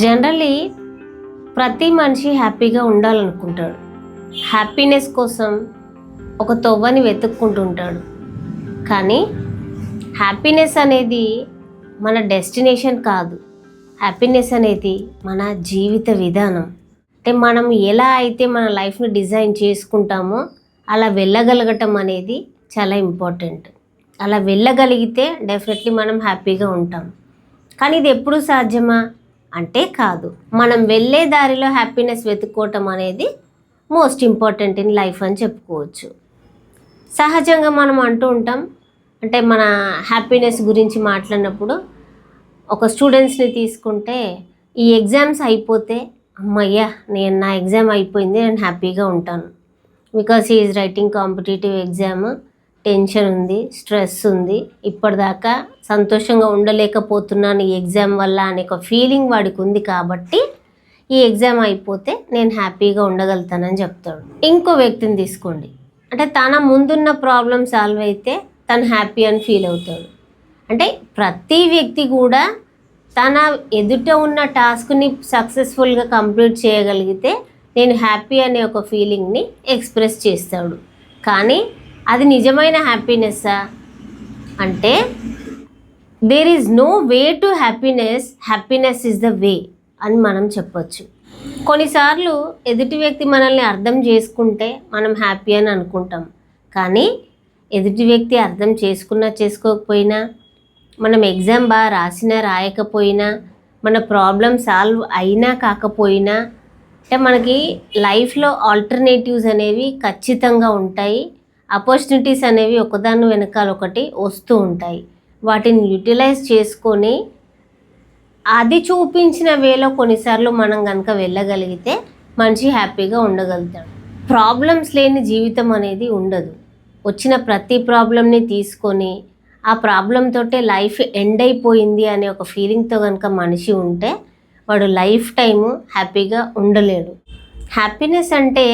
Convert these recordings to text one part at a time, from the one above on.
Generally ప్రతి మనిషి హ్యాపీగా ఉండాలనుకుంటాడు. హ్యాపీనెస్ కోసం ఒక తొవ్వని వెతుక్కుంటుంటాడు. కానీ హ్యాపీనెస్ అనేది మన డెస్టినేషన్ కాదు. హ్యాపీనెస్ అనేది మన జీవిత విధానం. అంటే మనం ఎలా అయితే మన లైఫ్ని డిజైన్ చేసుకుంటామో అలా వెళ్ళగలగటం అనేది చాలా ఇంపార్టెంట్. అలా వెళ్ళగలిగితే డెఫినెట్లీ మనం హ్యాపీగా ఉంటాం. కానీ ఇది ఎప్పుడు సాధ్యమా అంటే కాదు. మనం వెళ్ళే దారిలో హ్యాపీనెస్ వెతుక్కోవటం అనేది మోస్ట్ ఇంపార్టెంట్ ఇన్ లైఫ్ అని చెప్పుకోవచ్చు. సహజంగా మనం అంటూ ఉంటాం, అంటే మన హ్యాపీనెస్ గురించి మాట్లాడినప్పుడు ఒక స్టూడెంట్స్ని తీసుకుంటే ఈ ఎగ్జామ్స్ అయిపోతే అమ్మయ్యా నా ఎగ్జామ్ అయిపోయింది, నేను హ్యాపీగా ఉంటాను. Because he is writing competitive exam, tension ఉంది, స్ట్రెస్ ఉంది, ఇప్పటిదాకా సంతోషంగా ఉండలేకపోతున్నాను ఈ ఎగ్జామ్ వల్ల అనే ఒక ఫీలింగ్ వాడికి ఉంది కాబట్టి ఈ ఎగ్జామ్ అయిపోతే నేను హ్యాపీగా ఉండగలుగుతానని చెప్తాడు. ఇంకో వ్యక్తిని తీసుకోండి, అంటే తన ముందున్న ప్రాబ్లం సాల్వ్ అయితే తను హ్యాపీ అని ఫీల్ అవుతాడు. అంటే ప్రతి వ్యక్తి కూడా తన ఎదుట ఉన్న టాస్క్ని సక్సెస్ఫుల్గా కంప్లీట్ చేయగలిగితే నేను హ్యాపీ అనే ఒక ఫీలింగ్ని ఎక్స్ప్రెస్ చేస్తాడు. కానీ అది నిజమైన హ్యాపీనెస్సా అంటే there is no way to happiness, happiness is the way అని మనం చెప్పొచ్చు. కొన్నిసార్లు ఎదుటి వ్యక్తి మనల్ని అర్థం చేసుకుంటే మనం హ్యాపీ అని అనుకుంటాం. కానీ ఎదుటి వ్యక్తి అర్థం చేసుకున్నా చేసుకోకపోయినా, మనం ఎగ్జామ్ బాగా రాసినా రాయకపోయినా, మన ప్రాబ్లం సాల్వ్ అయినా కాకపోయినా, అంటే మనకి లైఫ్లో ఆల్టర్నేటివ్స్ అనేవి ఖచ్చితంగా ఉంటాయి. ఆపర్చునిటీస్ అనేవి ఒకదాని వెనకాల ఒకటి వస్తూ ఉంటాయి. వాటిని యూటిలైజ్ చేసుకొని అది చూపించిన వేలో కొన్నిసార్లు మనం కనుక వెళ్ళగలిగితే మనిషి హ్యాపీగా ఉండగలుగుతాడు. ప్రాబ్లమ్స్ లేని జీవితం అనేది ఉండదు. వచ్చిన ప్రతి ప్రాబ్లమ్ని తీసుకొని ఆ ప్రాబ్లంతోటే లైఫ్ ఎండ్ అయిపోయింది అనే ఒక ఫీలింగ్తో కనుక మనిషి ఉంటే వాడు లైఫ్ టైము హ్యాపీగా ఉండలేడు. హ్యాపీనెస్ అంటే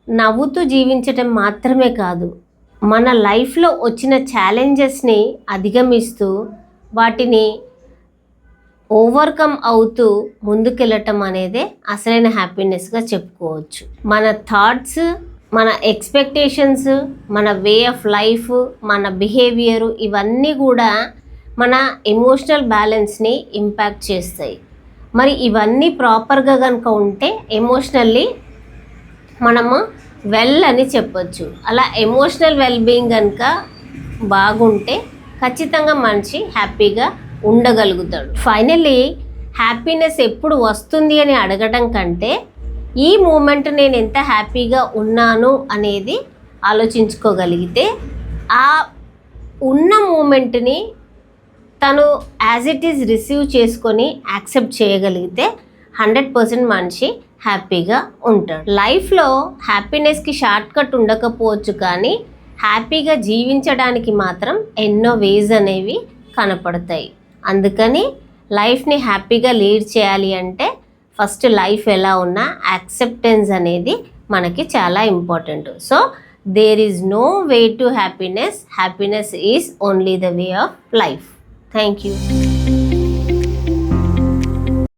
నవ్వుతూ జీవించటం మాత్రమే కాదు, మన లైఫ్లో వచ్చిన ఛాలెంజెస్ని అధిగమిస్తూ వాటిని ఓవర్కమ్ అవుతూ ముందుకెళ్ళటం అనేదే అసలైన హ్యాపీనెస్గా చెప్పుకోవచ్చు. మన థాట్స్, మన ఎక్స్పెక్టేషన్స్, మన వే ఆఫ్ లైఫ్, మన బిహేవియరు ఇవన్నీ కూడా మన ఎమోషనల్ బ్యాలెన్స్ని ఇంపాక్ట్ చేస్తాయి. మరి ఇవన్నీ ప్రాపర్గా కనుక ఉంటే ఎమోషనల్లీ మనము వెల్ అని చెప్పొచ్చు. అలా ఎమోషనల్ వెల్బీయింగ్ కనుక బాగుంటే ఖచ్చితంగా మనిషి హ్యాపీగా ఉండగలుగుతాడు. ఫైనల్లీ హ్యాపీనెస్ ఎప్పుడు వస్తుంది అని అడగడం కంటే ఈ మూమెంట్ నేను ఎంత హ్యాపీగా ఉన్నాను అనేది ఆలోచించుకోగలిగితే ఆ ఉన్న మూమెంట్ని తను యాజ్ ఇట్ ఈజ్ రిసీవ్ చేసుకొని యాక్సెప్ట్ చేయగలిగితే 100% మనిషి హ్యాపీగా ఉంటాడు. లైఫ్లో హ్యాపీనెస్కి షార్ట్ కట్ ఉండకపోవచ్చు, కానీ హ్యాపీగా జీవించడానికి మాత్రం ఎన్నో వేస్ అనేవి కనపడతాయి. అందుకని లైఫ్ని హ్యాపీగా లీడ్ చేయాలి అంటే ఫస్ట్ లైఫ్ ఎలా ఉన్నా యాక్సెప్టెన్స్ అనేది మనకి చాలా important. So there is no way to happiness, happiness is only the way of life. Thank you.